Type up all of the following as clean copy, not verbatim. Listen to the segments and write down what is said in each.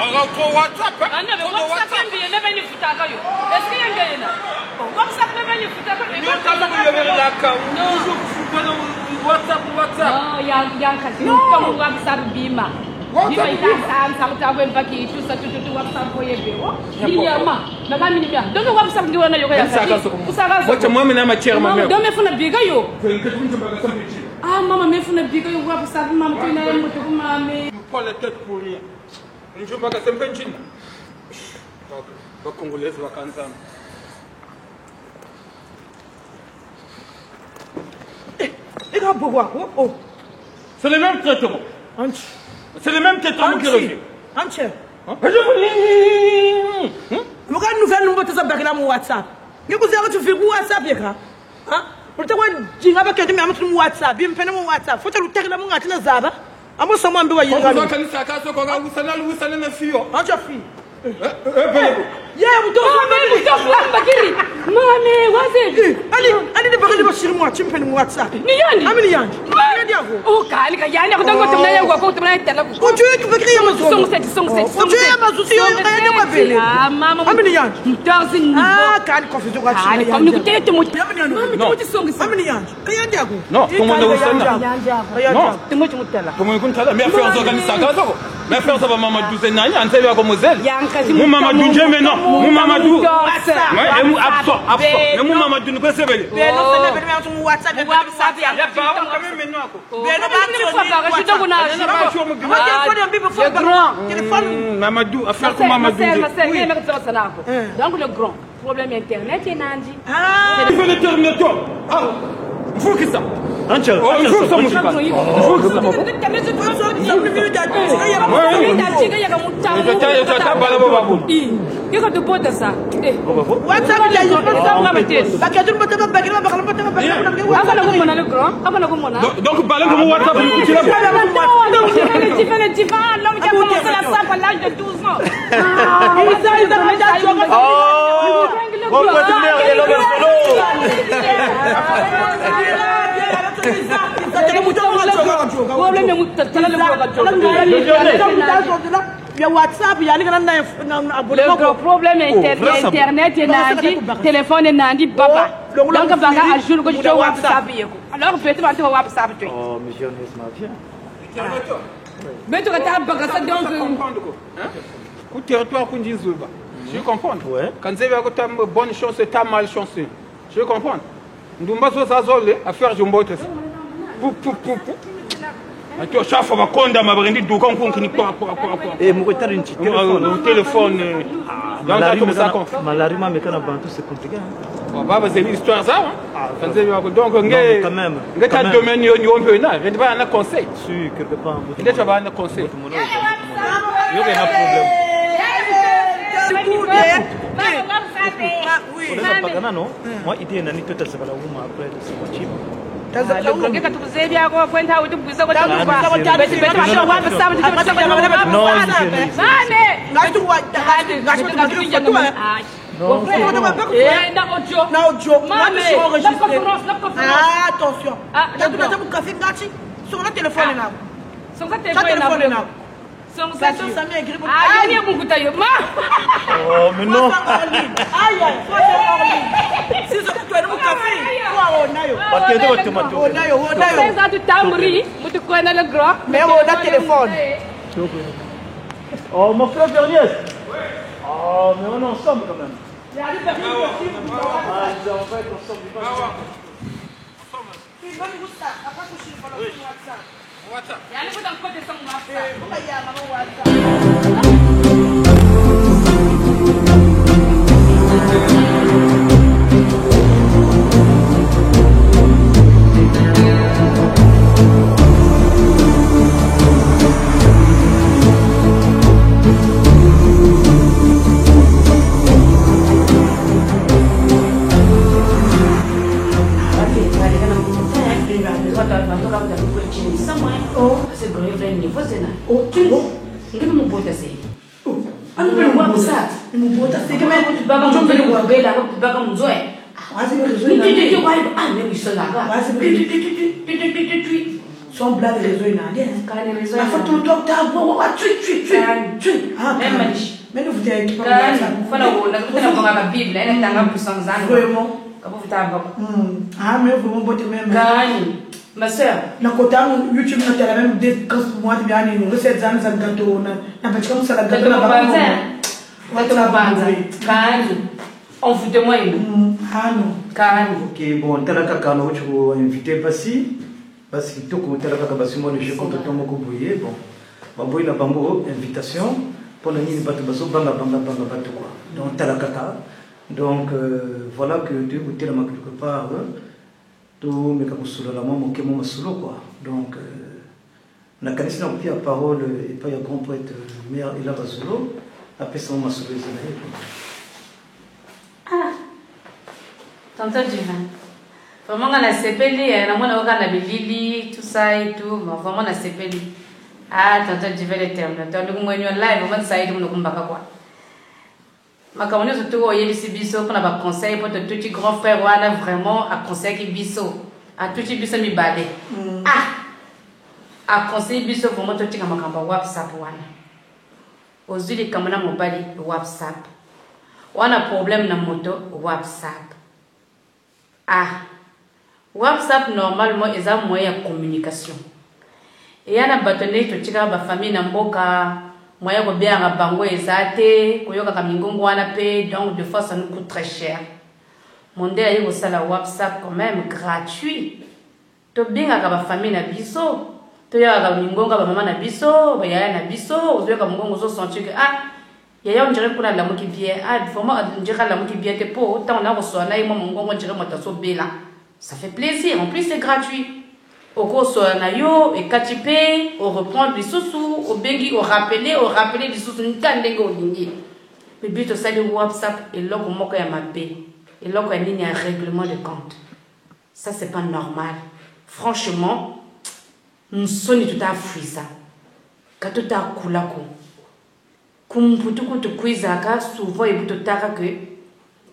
WhatsApp. Ah, maman, mais faut ne biga yo wa sa maman tu na mo to mama. Pas la tête pour rien. Je ne pas que c'est un peu chine. Donc, Congolais va cancer. Et là pour voir oh. C'est le même traitement. C'est le même traitement que le Anche. Je Loga nouvelle number to sa bakina mo WhatsApp. Ngiko zero tu fiku WhatsApp yeka. Ha? Ulitaka jinga ba kedi mama tu WhatsApp, bimpena mo WhatsApp. Fota lutekela mo ngati na zaba. Amo sama mbe wa yinga. Ko kanisa ka so ko ga usana na fiyo. Anche fi. Yeah, we don't Bakiri. Mami, wazi. Ali de bakiri bashiri mo chimpeni mo WhatsApp. Ni yani? Amini yani. Ni yako. Oh, kali ka yani akutango tumna yangu ko tumna tela ko. Ujui kubakiri ya mazo. Ujui ya mazo siyo ngayani mabele. Ah, mama. Amini yani. Mtazi ni. Ah, kali confusion kwa chini. Kali comme nikutele tumuti. Mami tumuti songi. Amini yani. Kayandi yako. Non, comment on usana? Non, tumuti mutela. Comment on tala? Mais faire ça kanisa ka so. Mais faire ça ba mama douze nani anse ya ko mozel. Mu mama dunje maintenant. Mu mama dou. Ouais, mu abso. Mais mu mama dou ne peut se belle. Mais non, c'est le même sur WhatsApp. WhatsApp ya. Ya ba quand même maintenant ko. Mais non, pas je te connais. Téléphone. Mamadou, affaire comme Mamadou. Donc le grand problème internet est nandi. Ah. Il faut l'internet. Ah. Il faut que ça. Il faut que ça me fasse. Il faut que ça me WhatsApp, le problème internet est nandi, téléphone est nandi, papa. Donc baga a jour que je WhatsApp. Alors peut-être tu WhatsApp tu. Oh, monsieur Nesma, Mais tu as baga ça donc Ku territoire qu'on dit Zulba. Je comprends. Ouais. Quand vous avez bonne chance et ta malchance. Je comprends. Ndumba so sa zole affaire jumbote. Tu chaque fois va konda mabrindi du kan kon kini kwa. Eh mo retard une petite téléphone. Téléphone. Malarima mais kana bantu c'est compliqué. Baba c'est l'histoire ça. Quand vous avez donc quand même. Ngeta domaine yo on peut na, je pas un conseil. Sûr quelque part. Ngeta ba un conseil. Il y a un problème. Non, moi, il y a un peu de ça après de ce motif. Oh, mais non. Oh, mon frère Bernier. Oh, mais on est ensemble quand même. On va être ensemble. WhatsApp. son blague réseau il n'a rien. La photo docteur, tu. Mais nous vous avez pas la Bible, elle est dans la puissance. Vraiment. Ah, mais vous m'en même. Ma soeur. Na kota YouTube na tela même des mois de bien nous recettes ans ça gâteau na pas comme ça la gâteau na pas. On vous témoigne. Ah non. Ok, bon, tela kaka no tu invité passi parce que tout comme tela kaka basi moi je compte tout mon boyer bon. Ba boy la bango invitation pour la nuit bato baso banga bato quoi. Donc tela kaka. Donc voilà que Dieu vous tellement quelque part tout mais comme sur la maman que mon solo quoi. Donc la canisse n'a plus la parole et pas un grand poète mère et là basolo après ça on solo ah tonton Divin vraiment on a sepeli na mona oka na bilili tout ça et tout mais vraiment on a sepeli ah tonton Divin le terme tonton nous mwenyo live on ça et tout nous kumbaka quoi makamoni surtout au yebisi biso pour na conseil pour tout petit grand frère wana vraiment à conseil qui biso à tout petit biso mi balé à conseil biso vraiment tout petit makamba WhatsApp wana ozuli kamana mobali WhatsApp wana problème na moto WhatsApp WhatsApp normalement est un moyen de communication et yana batone to tika ba famille na mboka moyen ko bien nga bango ezate ko yoka kamingongo wana pe donc de fois ça nous coûte très cher mon dé ayi ko sala WhatsApp quand même gratuit to bien nga ba famille na biso to yoka kamingongo ba mama na biso ba yaya na biso ozoyoka mungongo zo sentir que yaya on dirait pour la lamu qui bien vraiment on dirait la lamu qui bien te po tant on a reçu na yimo mungongo on dirait motaso bela ça fait plaisir en plus c'est gratuit. Au cours na yo et katipe au reprendre les sous au bengi au rappeler les sous ntandengo lingi le but ça le WhatsApp et loko moko ya mabe et loko ya ligne un règlement de compte ça c'est pas normal franchement nous sommes tout à fait ça quand tout à kulako kumputu kutu kuizaka souvent et buto taka que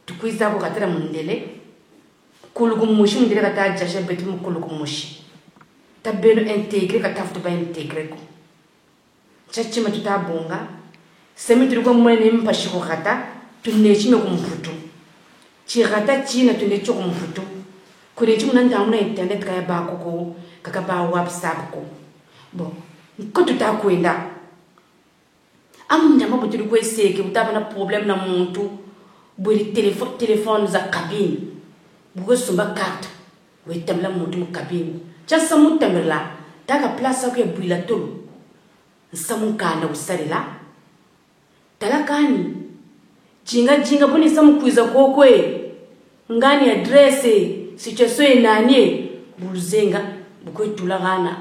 tu kuizako katera mundele kulugu mushi mundele kata jashe betu kulugu mushi ta beno intégré ka tafuta ba intégré ko chachi matuta bonga semi tuliko mwene mpashi ko kata tunechi me kumfutu chi kata chi na tunechi ko kumfutu kure chi munanda amuna internet ka ba ko kaka ba WhatsApp ko bon ko tuta kwenda amunda mabo tuliko eseke utaba na problème na muntu buri téléphone za cabine bugo sumba carte we tabla muntu mu cabine Chasa mutamela taka place ko buila tolo nsamukana usarela talakani jinga boni samukuiza kokwe ngani address situation nani buluzenga bukwetula gana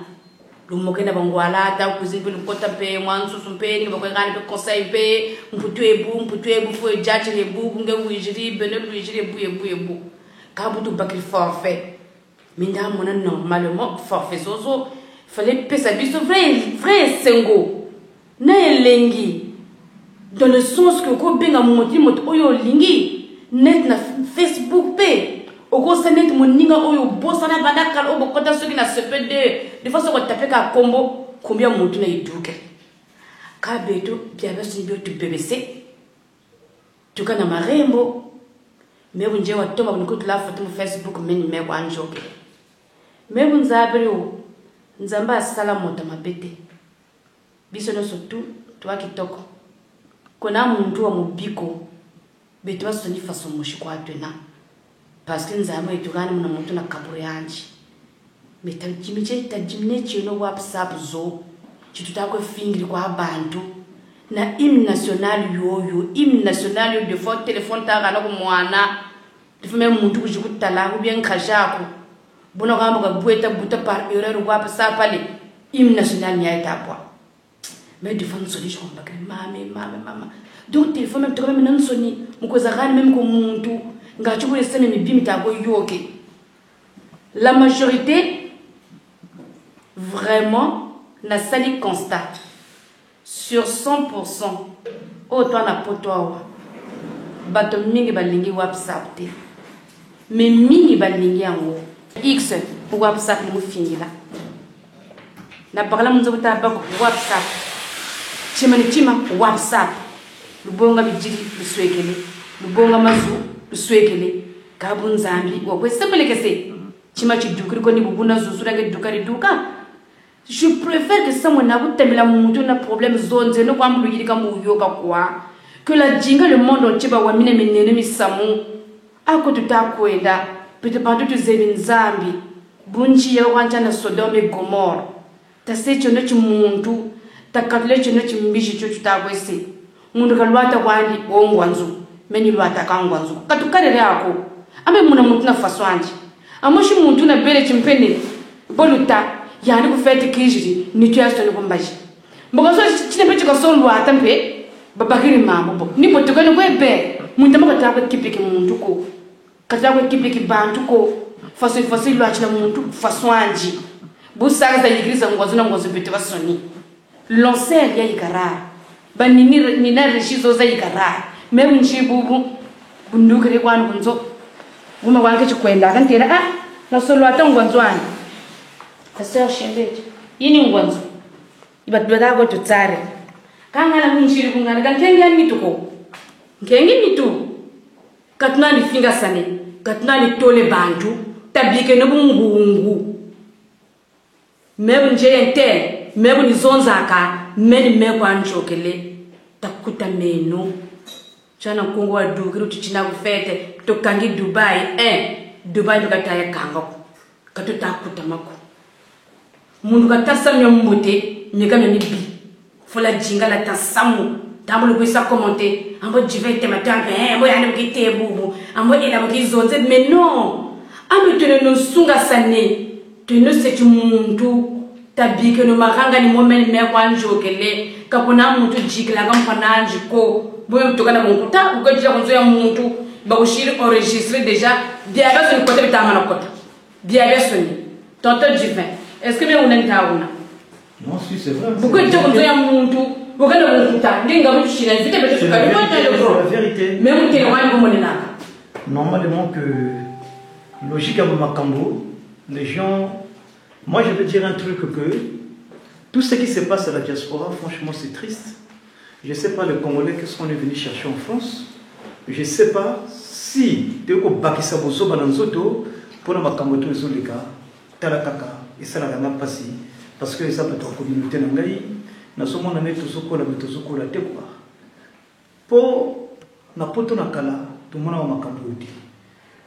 lumokena bangwala ta kuzimbele kota pe mwansu sumpeni bakwengani pe conseil pe mputwebu fo jaji lebu nge wijiri benel wijiri ebu kabutu bakil forfait minda mona normalement forfait zozo fallait pesa biso vrai sengo na elengi dans le sens que ko benga moti oyo lingi net na Facebook pe oko sanet moninga oyo bosana bandakal obo kota soki na CP2 de façon ko taper ka combo combien motu na iduke ka beto bia basi bio tu BBC tuka na marembo mais unje wa toma bonikutu la photo Facebook meni me kwa njoke même nzabrio nzamba sala moto mabete biso no surtout toi kitoko kona muntu wa mubiko beto wasoni faso mushi kwa tena parce que nzamba itugana muna muntu na kaburi yanji meta jimiche ta jimnechi no WhatsApp zo chitutako fingiri kwa abantu na hymne national yoyo de fois téléphone ta kana ko mwana difime muntu kujikutala ko bien khajako bono ga mo bueta buta par erreur WhatsApp pale hymne national ni aita poa mais de fois solution bakri mama donc téléphone même to même nan soni mukoza gani même ko muntu ngachi ko sema mibimi ta ko yoke la majorité vraiment na sali constat sur 100% autant na potoa bato mingi balingi WhatsApp te mais mingi balingi yango X WhatsApp mu fingila na bagala munzo buta bako WhatsApp chima ni chima WhatsApp lubonga bijiri luswekele lubonga mazu luswekele kabun zambi wa kwesembele kese chima chidukiri ko ni bubuna zuzura ke dukari duka. Je préfère que ça mon abou temela muntu na problème zone no kwambulu yirika mu yoka kwa que la jinga le monde entier ba wamine menene misamu ako tutakwenda pete pantu tuzebin zambi bunchi ya wanja na Sodome Gomorrah tasecho no chimuntu takatlecho no chimbishi cho tutakwese mundu kalwata kwandi wongwanzu meni lwata kangwanzu katukarere yako ame muna muntu na faswanje amoshi muntu na bele chimpene boluta yani ku fete kijiri ni tuyaso ni kumbaji mboga so chine pe ko lwata mpe babakiri mambo bo ni botukane ko ebe muntu maka tabe kipiki muntu ko katabe kipiki bantu ko faso lwachina muntu faswanji busaka za igriza ngozo na ngozo bete basoni lonser ya ikara banini ni na rishizo za ikara memu nchibubu bundukire kwanu kunzo uma wanke chikwenda kantera na solo atangwanzwana Pastor Shembeje yini ngwanzo ibadbada go tutsare kangala munshiri kungana kankenga mituko nkengi mitu katuna ni finga sane katuna ni tole bantu tabike no bungungu mebu njente mebu ni zonzaka meni mebu anchokele takuta menu chana kongo wa dugiru tuchina kufete tokangi Dubai Dubai nukataya kango katutakuta mako mundu katasamya mbote nyekame mibi fola jinga la tasamu tambulu kwisa commenter ambo jivete matambe mo yana mkite bubu ambo ila mkizonze mais non ambe tene no sunga sane tene setu muntu tabike no maganga ni momene me kwanjokele kapona muntu jikila kampananji ko boyo mtokana munkuta ukajira kunzo ya muntu bakushiri enregistrer déjà biaga son côté bitama na kota biaga soni tonto divin. Est-ce que bien on est là? Non, si c'est vrai. Pourquoi tu as un monde où on a un monde? C'est la vérité. Mais on est là. Normalement que logique à Makambo, les gens. Moi je veux dire un truc que tout ce qui se passe à la diaspora, franchement c'est triste. Je ne sais pas les Congolais qu'est-ce qu'on est venu chercher en France. Je ne sais pas si tu es au Bakisaboso Bananzoto pour la Makambo tous les gars, Talakaka. Et ça n'a pas passé parce que ça peut être communauté n'angai na somo na neto sokola metozokola te quoi po na poto na kala to mona wa makambudi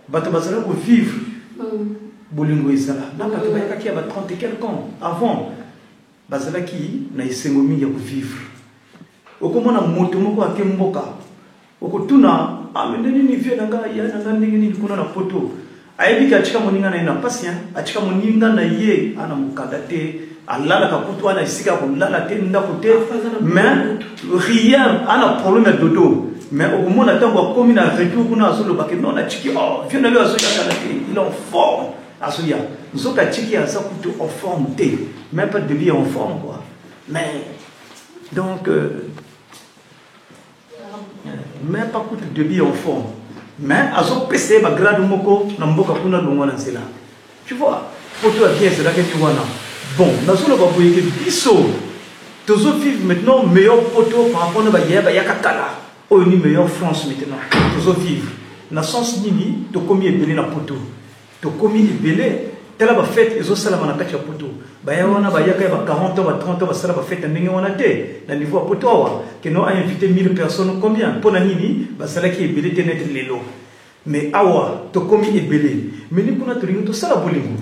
bato bazala ko vivre bolingo ezala na bato ba kaki ba 30 et quelques ans avant bazala ki na isengo mingi ya ko vivre okomona moto moko akemboka okotuna amendeni ni vie nanga ya nanga ndenge ni kuna na poto ayebi kachika moninga na ina patient achika moninga na ye ana mukadate alala kaputu ana isika kulala te ndakote mais rien ana problème de dodo mais au moment d'attendre comme na retour kuna asolo bakeno non na chiki viens na aso ya kana te il est en forme asoya nzoka chiki asa kutu en forme te même pas de vie en forme quoi mais donc même pas kutu de vie en forme. Mais à son PC, ma grade moko, n'amboka kuna longwa na zela. Tu vois, photo à pièce là que tu vois là. Bon, dans ce là, vous que biso. Tous autres vivent maintenant meilleur photo par rapport à Bayaba Yakakala. Oh, ni meilleure France maintenant. Tous autres vivent. Dans le sens nini, tu commis belé la photo. Tu commis belé. Tela ba fête, ils ont ça la manaka cha photo. Bayawana bayaka ba 40 ans, ba 30 ans, ba ça la ba fête ndenge wana te. Na niveau photo wa, que nous a invité 1000 personnes combien? Pour la nini, ba ça la qui est belé te net lelo. Mais awa, to komi est belé. Mais ni kuna to ringo ça la bolingo.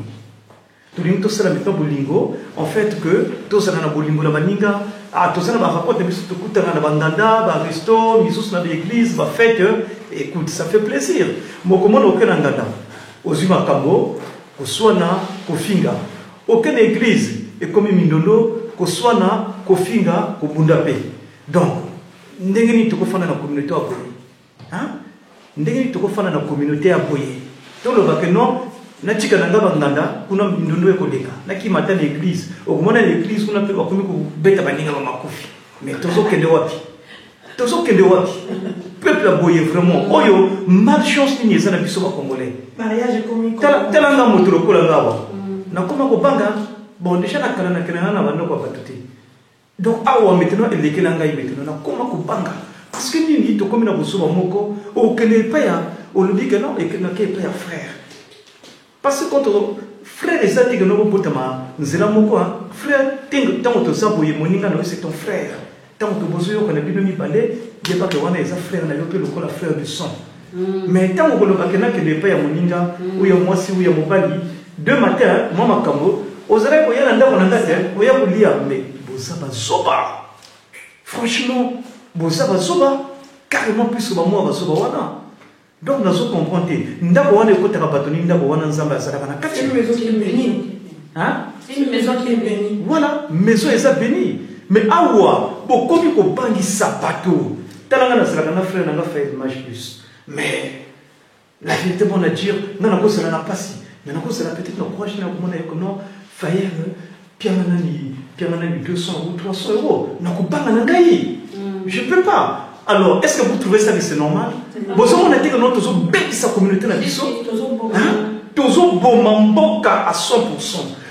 To ringo to ça la meto bolingo, en fait que to ça na bolingo la baninga, to ça na ba rapport de biso to kuta na bandanda, ba resto, misus na l'église, ba fête, écoute, ça fait plaisir. Moko mona okena nganda. Ozima kambo Koswana kofinga aucune église est comme Mindondo koswana kofinga kobundape donc ndengeni tokofana na communauté ya boye hein ndengeni tokofana na communauté ya boye to lo ba que non na chika na ngaba nganda kuna Mindondo ekoleka na ki mata l'église okomona l'église kuna pe bakomi ko beta baninga ba makofi mais tozokende wapi peuple a boye vraiment oyo malchance ni ezana biso ba congolais mariage comme telanga moto lokola ngawa na koma ko banga bon déjà na kana na bando kwa batuti donc awa maintenant elekela ngai maintenant na koma kubanga parce que nini to comme na bosuba moko o kele pa ya o lui que non et que na ke pa ya frère parce que quand frère ezati que no botama nzela moko frère ting tango to saboye moninga no c'est ton frère tango to bozo yo kana bino mi balé je pas que wana eza frère na yo pe lokola frère de sang mais tango ko loba kena que ne pa ya moninga ou ya mwasi ou ya mobali de matin moi makambo ozara ko yala ndako na ngate o ya kulia mais boza bazoba franchement boza bazoba carrément plus ba moi bazoba wana donc nazo comprendre ndako wana ko taka batoni ndako wana nzamba azalaka na kati une maison qui est bénie hein c'est une maison qui est bénie voilà maison eza bénie mais awa bokomi ko bangi sapato talanga na zalaka na frère na fait image plus mais la vérité bon à dire non ko sala na pasi mais na ko sala peut-être no courage na ko na ko no fayer pianani 200 ou 300 euros na ko banga na ngai je peux pas. Alors, est-ce que vous trouvez ça que c'est normal? Bon, on a dit que notre sa communauté na biso, tozo bomamboka à 100%.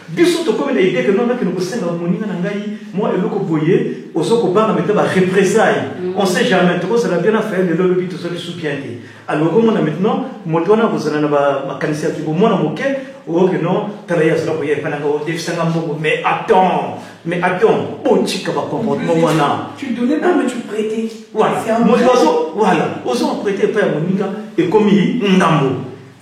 Biso to comme l'idée que non que nous sommes dans moninga na ngai, moi et loko boyer, ozoko banga mettre ba représailles. On sait jamais trop ça la bien à faire le lobby to so soupianté. Alors comme on a maintenant, motona vous na ba kanisa ki bo mona moke, o que non, travailler sur la boyer pas na go defsanga mbongo, mais attends, oh tika ba comportement wana. Tu donnais pas mais tu prêtais. Voilà. Voilà. Ozo prêter pas moninga et comme ngambo.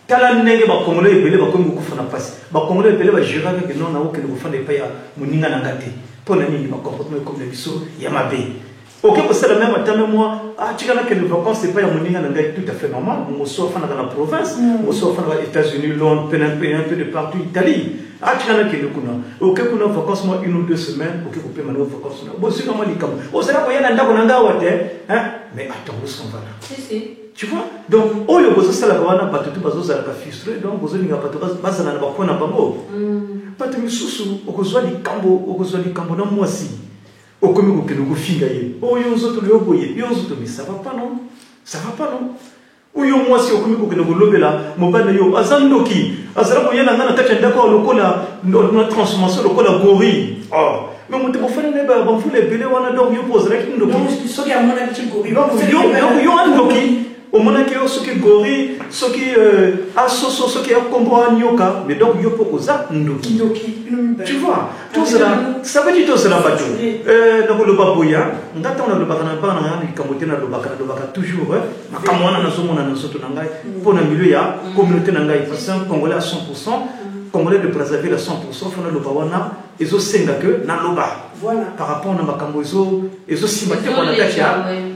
Tala nenge ba congolais ebele ba komi ko fana passe ba congolais ebele ba jura que non na o que ko fana pa ya moninga na ngate pona nini ba comportement comme biso ya mabe ok ko sala même temps moi tika na que les vacances c'est pas ya moninga na ngate tout à fait normal mo so fana dans la province mo so fana aux États-Unis Londres un peu de partout Italie tika na que le kuna ok kuna vacances moi 1 ou 2 semaines ok ko peut mano vacances na bon c'est comment les comme o sala ko yana ndako na ngawa te hein mais attends où sont va là si tu vois donc oh yo bozo sala kawana batutu bazo sala ka frustré donc bozo ninga batu bazana na bakona bango batu misusu okozwa likambo na mwasi okomi ko kelo ko finga ye oh yo nzoto le oboye yo nzoto mais ça va pas non uyo mwasi okomi ko kelo ko lobela mobana yo azandoki azala ko yena ngana kati ndako lokola na transformation lokola gorille oh mais mon téléphone fana ne ba bamfule bele wana donc yo pose rek ndo so ki amona ki gorille yo andoki au moment que ce qui gori, ce qui associo, ce qui est combo nyoka, mais donc yo poko za ndoki. Tu vois, tout cela, ça veut dire tout cela bateau. Donc le baboya, ngata on a le bakana bana ni kamote na le bakana toujours makamwana na somo na soto nangai pour na milieu ya communauté nangai parce que congolais à 100%, congolais de Brazzaville à 100%, fona le bawana ezo senga que na loba. Voilà. Par rapport à ma cambozo, et aussi ma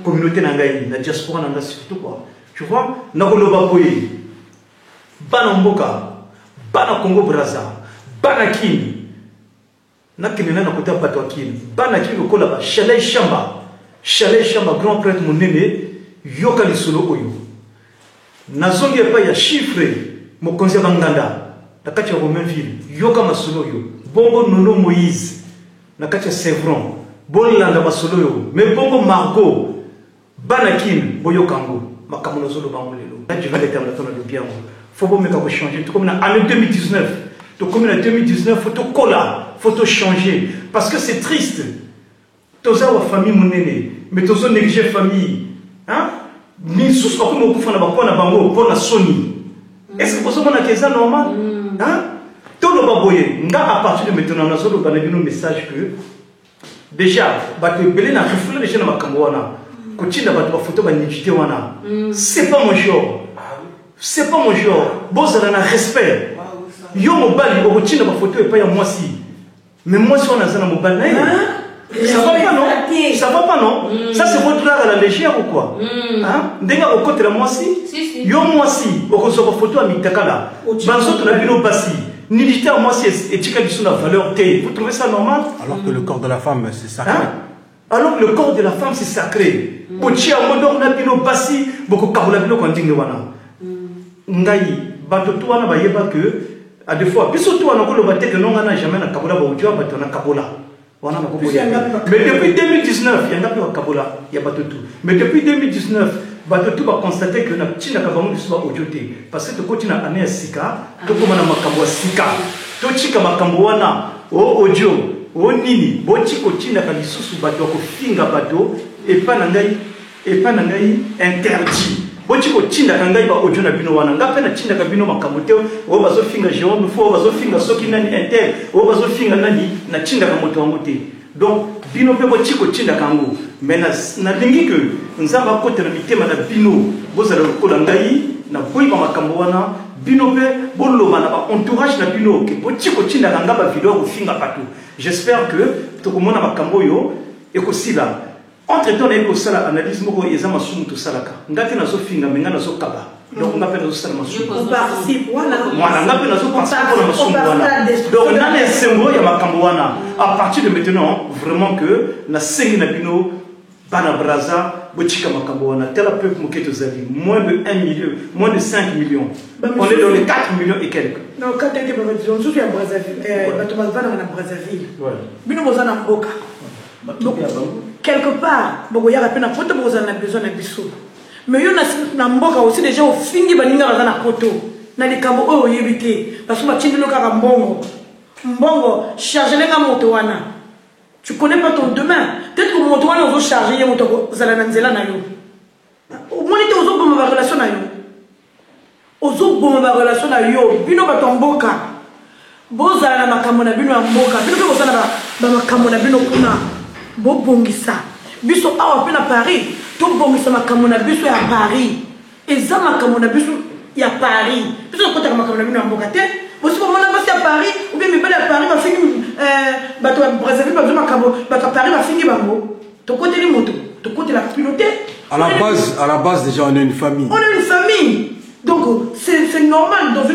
communauté nangai, la diaspora nangai surtout quoi. Tu vois, nakolo baboye, bana mboka, bana Congo Brazza, bana Kini, nakini na kota bato Kini, bana Kini lokola ba chalet chamba grand prêtre monene yoka lisolo oyo. Nazongi pa ya chiffre mo konzi banganda, nakati ya Romainville, yoka masolo yo, bongo nono Moïse. Na katia Sevron bolanda basolo yo mais bongo Margot banakin boyokango makamono zolo bangolelo là tu vas l'éternel ton de bien faut pas me changer tout comme en 2019 tout comme en 2019 faut tout changer parce que c'est triste toza wa famille monene mais tozo négliger famille hein ni sous ko mo kufana bakona bango pona soni est-ce que vous avez ça normal hein à partir de maintenant, nous avons un message que déjà, c'est pas mon genre. C'est pas mon genre. Bon, ça a un respect. Yo mobile, on retient ma photo et pas moi si. Mais moi si on a un mobile, ça va pas non? Ça va pas non? Ça c'est votre art à la légère ou quoi? Hein? Déjà au côté de moi si. Yo moi si, on reçoit ma photo à Mitakala. Banzo tu l'as vu au bassi. Militaire, moi, c'est éthique qui sont la valeur T. Vous trouvez ça normal? Alors que le corps de la femme, c'est sacré. Hein? Alors que le corps de la femme, c'est sacré. Pochi a modon na bino basi, beaucoup kabula bino quand dingue wana. Ngai, bato tuana ba yeba que à des fois, biso tuana ko le batte que non na jamais na kabula ba ujwa bato na kabula. Wana na ko mais depuis 2019, il y en a plus à kabula, il y a bato tout. Mais depuis 2019, bato va constater que na tina kabango soit ojoté parce que tu continues à année sika to comme na makambo sika tochika makambo wana o audio o nini bochiko tina kalisusu bato ko finga bato epa na ngai interdit bochiko tinda kangai ba audio na bino wana ngape na tinda ka bino makambo te o bazo finga Jérôme fo bazo finga soki nani inter o bazo finga nani na tinda ka moto wango te donc bino pe bochiko tinda kango mais na lingi que nzamba ko tena mitema na bino bozala ko la ngai na boyi ba makambo wana bino pe boloma na ba entourage na bino ke bochiko tinda kanga ba video ko finga patou. J'espère que to komona makambo yo ekosila entre temps na sala analyse moko ezama sumu to salaka ngati na zo finga menga na zo kaba donc ngape na zo sala masumu on participe voilà ngape na zo participe pour la masumu wana donc na les sembo ya makambo wana à partir de maintenant vraiment que na sengi na bino bana braza bochika makambo wana tel peuple moketo zali moins de 1 million moins de 5 millions on est dans les 4 millions et quelques non quand tu es pas disons surtout à Brazzaville bato bazana na Brazzaville bino bozana mboka quelque part boko ya rapena poto bozana na besoin na biso mais yo na mboka aussi déjà au fingi baninga bazana poto na likambo oyo yebite parce que batindi lo kaka mbongo charger lenga moto wana tu connais pas ton demain peut-être que moto wana ozo charger ye moto zala na nzela na yo au moins te ozo boma ba relation na yo ozo boma ba relation na yo bino bato mboka bozala na makambo na bino ya mboka bino pe bozala ba makambo na bino kuna bobongisa biso awa pe na Paris to bongisa makambo na biso ya Paris eza makambo na biso ya Paris biso ko taka makambo na bino ya mboka te bosi ko mona basi ya Paris ou bien mibale ya Paris ba fingi bato ya Brazzaville ba zo makambo bato ya Paris ba fingi bango to côté les motos to côté la piloté à la base déjà on est une famille donc c'est normal dans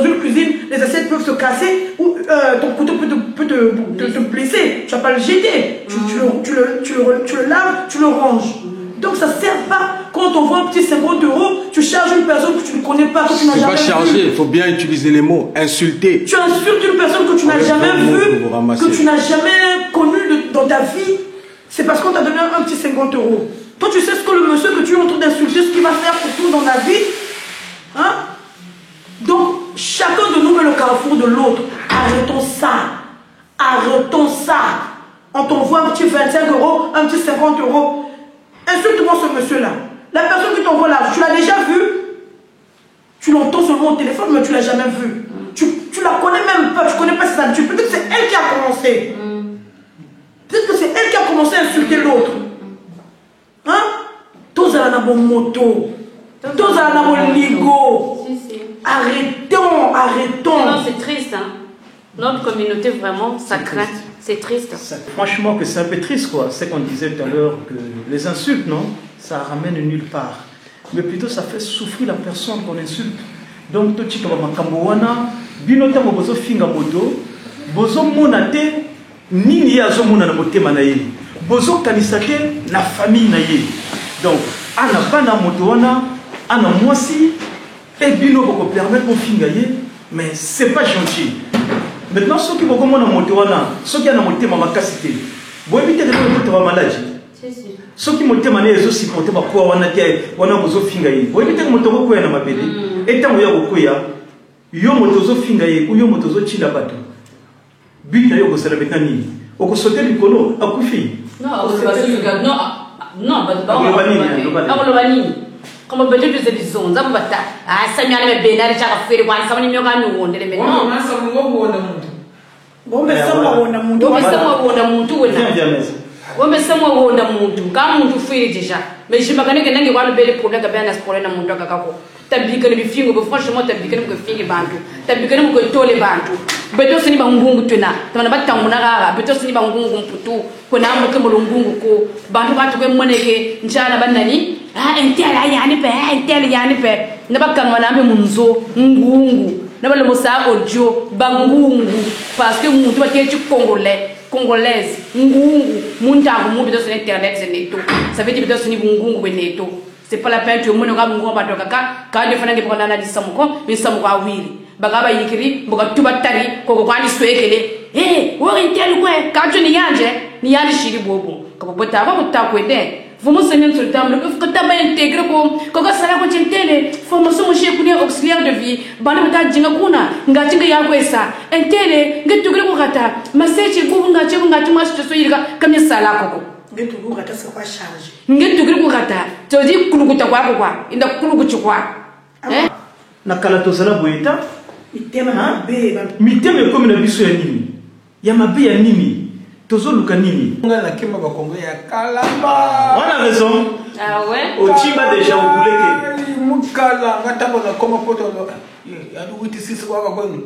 une cuisine les assiettes peuvent se casser ou ton couteau peut te blesser tu vas pas le jeter tu le laves tu le ranges donc ça sert pas quand on voit un petit 50 €, tu charges une personne que tu ne connais pas, que tu n'as jamais vu. C'est pas charger, il faut bien utiliser les mots, insulter. Tu insultes une personne que tu n'as jamais vue, que tu n'as jamais connue dans ta vie, c'est parce qu'on t'a donné un petit 50 €. Toi tu sais ce que le monsieur que tu es en train d'insulter, ce qu'il va faire pour tout dans la vie. Hein? Donc chacun de nous met le carrefour de l'autre. Arrêtons ça. On t'envoie un petit 25 €, un petit 50 €. Insulte-moi ce monsieur-là. La personne qui t'envoie là, tu l'as déjà vu? Tu l'entends seulement au téléphone, mais tu l'as jamais vu. Tu la connais même pas, tu connais pas ses habitudes. Peut-être que c'est elle qui a commencé. Peut-être que c'est elle qui a commencé à insulter l'autre. Hein? Tous à la bonne moto. Tous à la bonne ligo. Arrêtons. Non, c'est triste, hein. Notre communauté, vraiment, ça craint. C'est triste. Franchement, que c'est un peu triste, quoi. C'est qu'on disait tout à l'heure que les insultes, non, ça ramène nulle part. Mais plutôt, ça fait souffrir la personne qu'on insulte. Donc, tout ce qui est makambowana, binota mobozo finga moto, bozo monate, nini yazo mona na motema na ye, bozo kanisate na famille na ye. Donc, ana bana moto wana, ana mwasi, et bino boko permettre mon finga ye, mais c'est pas gentil. Maintenant, ceux qui vont comment monter, ceux qui ont monté ma capacité, vous évitez de monter ma maladie. Ceux qui montent ma maladie, aussi porter ma poids, on a besoin de fingayer. Vous évitez de monter ma poids, ma bébé. Et tant que vous avez yo motozo fingaye, ou yo motozo chila bato. Bina yo kosala betani. Oko sauter du colo, akufi. Non, comme peut-être que c'est des zones, ça va pas. Ah, ça m'y a les bénards, j'ai fait one, ça m'y a mis on les met. Non, ça me va pour le monde. Bon, mais ça va pour le monde. Bon, mais ça va pour le monde. Bon, mais ça va pour le monde. Quand on fait déjà. Mais je me connais que n'importe quel bel problème que bien à ce problème dans mon temps kako. T'as bien que le film, franchement, t'as bien que le film bantu. T'as bien que le tole bantu. Beto sini bangungu tuna. T'as pas tant mon ara. Beto sini bangungu putu. Qu'on a un peu mongungu ko. Bantu bantu que moneke. N'chana banani. Ah, intel yani pe. N'a pas comme on a un munzo. Ngungu. N'a pas le mot ça audio. Bangungu. Parce que mon toi t'es congolais. Congolaise, ngungu, muntagu, mu bido sur internet c'est neto. Ça veut dire bido sur ngungu we neto. C'est pas la peine que mon nga ngungu ba kaka, ka de fana de prendre analyse samuko, mais samuko awiri. Bagaba yikiri, boga tuba tari, ko kwani swekele. Eh, wo intel kwe, ka tu ni yanje shiri bobo. Ko bota ba bota kwede. Vamos savoir sur le temps. Il faut que tu intégrer comme ça là quand tu es formation mon chef pour auxiliaire de vie. Bana mata jinga kuna ngatinga yango esa. Entele ngetugre ko kata. Maseche ko ngati mas to soyirga kamya sala koko. Ngetugre ko kata sa kwa charge. Ngetugre ko kata. To di kulukuta kwa inda kulukuchu kwa. Nakala tozala boyeta. Mitema na be. Mitema comme na biso ya nini. Ya mabe ya nini. Tozo luka nini. Na kima ba Congo ya kalamba. On a raison. Ah ouais. Ochiba déjà ouleke. Mukala ngata ba koma poto ya du witi sisi kwa ba kwani.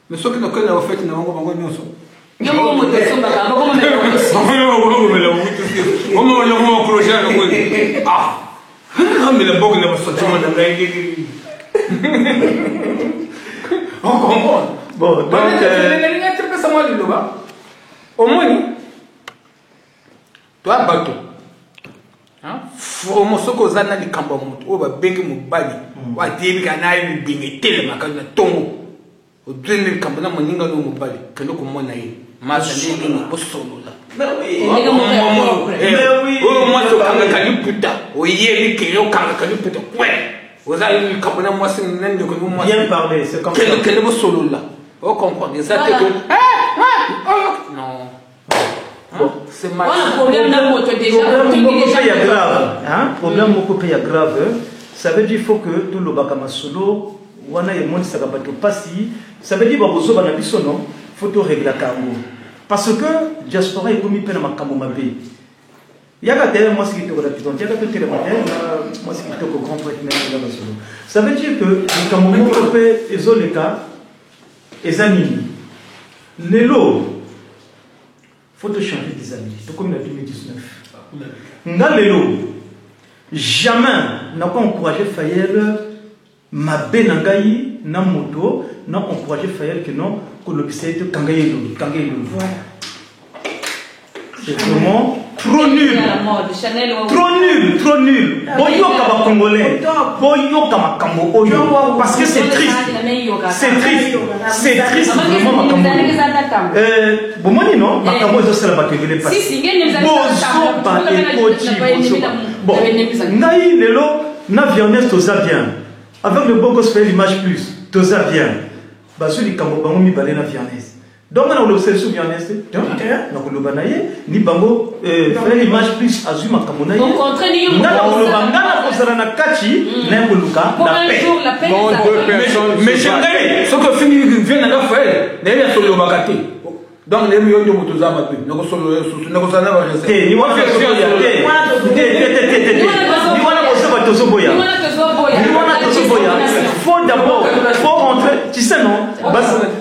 Mesoki na kwenda ofeti na wango bango nyoso. Nyomo moto somba ka ngoma mele. Ngoma mele witi sisi. Ngoma ngoma kroja na kweli. Ah. Ngoma mele bogo na basoti mo na ngai. On comprend. Bon, donc au moins, toi, bateau. Faut que tu aies un cambo, tu vas bengi mubali, tu vas dire que tu as un bengi tellement que tu as tombo. Tu dois un cambo na maninga no mubali, que nous comme on a eu. Mas ali ni bosolo la. mais oui. Oh moi tu kanga kani puta. O yeli que yo kanga kani puta. Ouais. Vous avez le cambo na moi c'est n'en de que moi. Bien parler, c'est comme ça. Que nous bosolo la. Vous comprenez ça que non. C'est mal. Problème na moto déjà. Problème grave. Hein? Problème grave. Ça veut dire qu'il faut que tout le bakama solo, wana et monde ça va pas passer. Ça veut dire que vous avez besoin non, faut tout régler la cargo. Parce que diaspora est commis pena makamo mabe. Yaga derrière moi ce qui te regarde, il y a que tout le matin, moi ce qui te grand prêtre même là solo. Ça veut dire que les Camerounais européens ils ont les cas, les amis. Les lots. Faut te changer des amis. C'est comme en 2019. Nga lelo, jamais n'a pas encouragé Fayel, ma benangaï, na moto, n'a encouragé Fayel que non, que le biscuit kangaï lo. C'est vraiment trop nul. Trop nul. Boyo kama congolais, boyo kama kambo oyo. Parce que c'est triste. C'est triste vraiment ma kambo. Bomoni non, ma kambo est la batterie pas. Bon, naï lelo, na viandesse toza bien. Avec le bon gospel l'image plus, toza bien. Basu di kambo bango mi balé na viandesse. Donc, on a l'obsession sous bien est. Donc, le banaye, ni bango, faire l'image plus azuma kamonaye. Au contraire, ni on a le bangana pour ça na kachi, n'importe luka, la paix. Non, deux personnes. Mais j'aimerais, ce que fini vient à faire, n'est pas sur le bagate. Donc, les millions de motos à ma pub, nous sommes sous nos années. Ni wana faut d'abord, faut rentrer, tu sais non,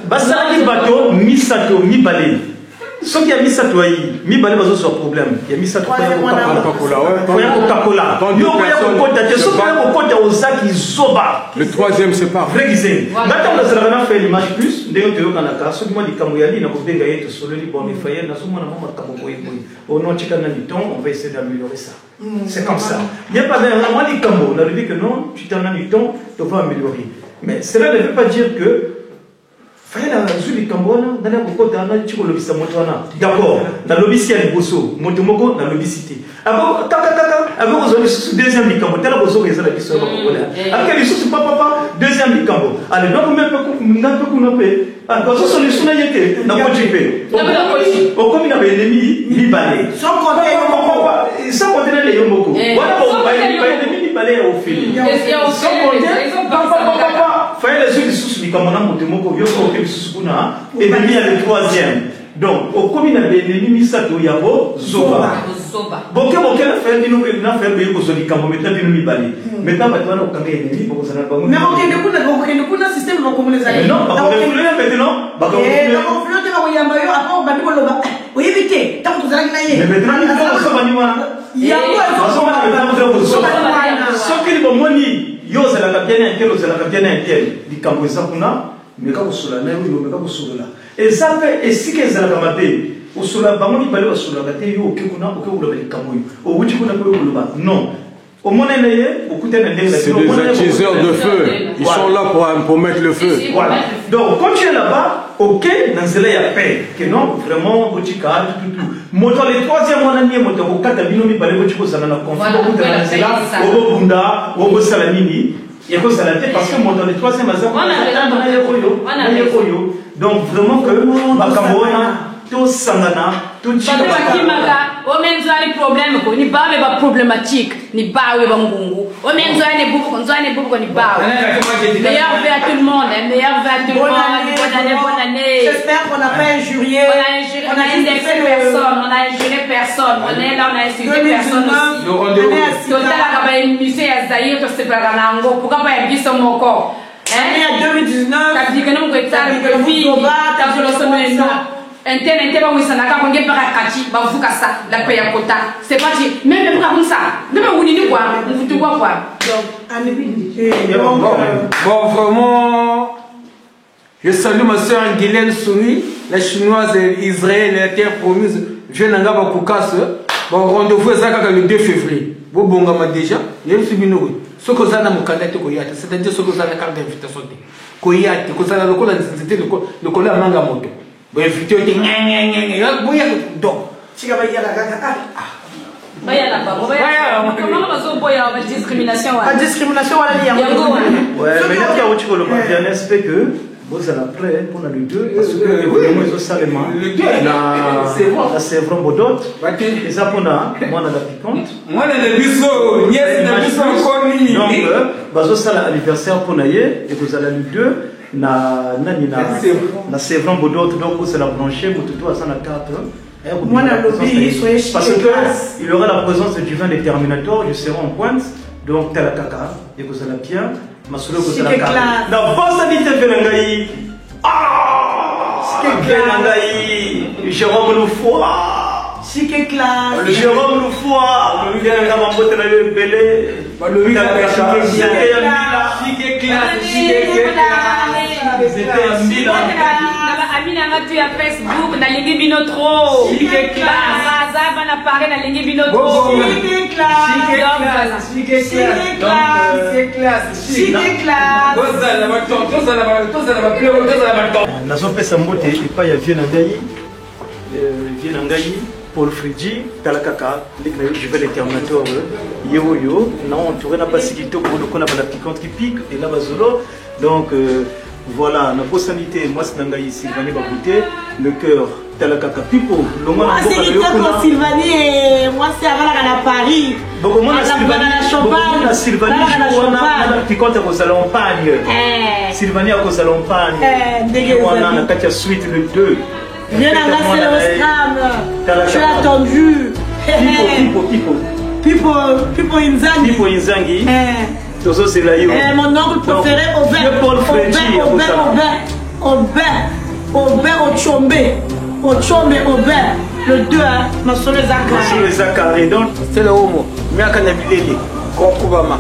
basali bateau, misato, mi balé. Ce qui a mis ça toi, mi balé bazo sur problème. Il y a mis ça toi, Coca-Cola. Le troisième, c'est pas vrai. Maintenant, on a fait l'image plus. D'ailleurs, tu as un cas, ce qui m'a dit Kamouyali, n'a pas dégagé tout sur le Liban, les failles, n'a pas au nom de Chikananiton, on va essayer d'améliorer ça. C'est comme ça. Il n'y a pas d'un moment dit Kambo, on a dit que non, Chikananiton, tu vas améliorer. Mais cela ne veut pas dire que Fayel a résolu les Cambouana, dans la Boko, dans la Chico Lobissa Montana. D'accord, dans le lobby à Bosso, Montemoko, dans le lobby cité. Avant, avant, vous avez le deuxième Bicambo, tel Bosso, ils ont la question. Après, les sous, papa, deuxième Bicambo. Allez, donc, même un peu qu'on a fait. Alors, ce sont les souvenirs, n'a pas de au comme il avait ennemi, mi balé. Sans compter les Yomoko. Voilà, on va ennemi, mi balé au fil. Sans compter, papa, Fayel les sous, comme on a monté mon covio, et ennemi à le troisième. Donc, au commune de l'ennemi, Misato Yabo, Zoba. Boke la fait, nous n'a fait le Bosoli Cambo, maintenant, nous mi balé. Maintenant, on a un ennemi, pour vous en avoir. Mais on a un système comme les amis. Non, pas comme les maintenant. Pas comme les mais quand vous soulez, mais quand vous soulez là, et ça fait, et si qu'elles ont la maté, au soulé, bah moi, il va aller au soulé, la maté, au que qu'on a, au que vous l'avez camouille, au où tu connais pas le bas. Non, C'est des attiseurs de feu. Ils sont là pour mettre le feu. Voilà. Donc, quand tu es là-bas, ok, dans ce cas, il y a paix. Que non, vraiment, tu tout. Moto le troisième mois n'année moto au katabino mi balé tu cause na conflit au bout de la zela au bunda au salamini il y a cause la tête parce que moto le troisième azar donc vraiment que bakamona tout sangana tout chika bakimaka o menzo ali problème ko ni bawe ba problématique ni bawe ba ngungu o menzo ali bubu ko ni bawe meilleur vœu à tout le monde meilleur vœu à tout le monde bonne année j'espère qu'on n'a pas injurié on a indexé personne on a injuré personne on est là on a insulté personne aussi total ka ba émission ya Zaïre to separa nango pourquoi pas biso moko hein 2019 ka dikana mo ko tsari ko fi ta solo someno Intérêt pas où ça n'a pas qu'on pas kati ba vuka ça la paye à quota c'est pas même pour ça même on ni quoi on te voit quoi bon vraiment je salue ma soeur Guylaine Soumi la chinoise Israël la terre promise je n'anga pas kukas bon rendez-vous ça le 2 février bo bongama déjà yel subino ce que ça na mukandate ko yata c'est-à-dire ce que ça na carte d'invitation ko yata ko ça na lokola c'était le cola manga moto. Bon, effectivement, discrimination. Discrimination, ouais, mais il y a un aspect que vous allez après pour le 2 parce que le 2 la Sévran Bodot et ça pour moi on a la piquante moi le biso donc bazo ça l'anniversaire pour naie et vous allez le 2 na Sévran Bodot donc c'est la branchée pour tout ça la carte moi la lobby parce que il y aura la présence du vin des Terminator je serai en pointe donc t'as la caca et vous allez bien masolo ko la caca na bossa dit Venangai Venangai Jérôme Loufoua chique classe Jérôme Loufoua le gars va monter dans le belé le gars chique classe c'était Amina tu à Facebook na lingi bino trop chique classe ça va na parler na lingi bino trop chique classe nazopesa mbote epai ya vie na ngai Paul Fridi talakaka je vais l'éterminateur yo non tu n'a pas si kitoko qu'on a la piquante qui pique et là bazolo donc voilà la possibilité moi c'est ngai Sylvanie Babouté le cœur talakaka pipo moi c'est Sylvanie et moi c'est à Paris donc moi la Sylvanie la piquante au salon Pagne Sylvanie au salon Pagne voilà la Katia suite le 2 viens à la je l'ai attendu Pipo Inzangi Tozo c'est là mon oncle préféré Aubert Aubert le 2 ma soeur Zakari donc c'est le homo mais à Kanabilele Kokubama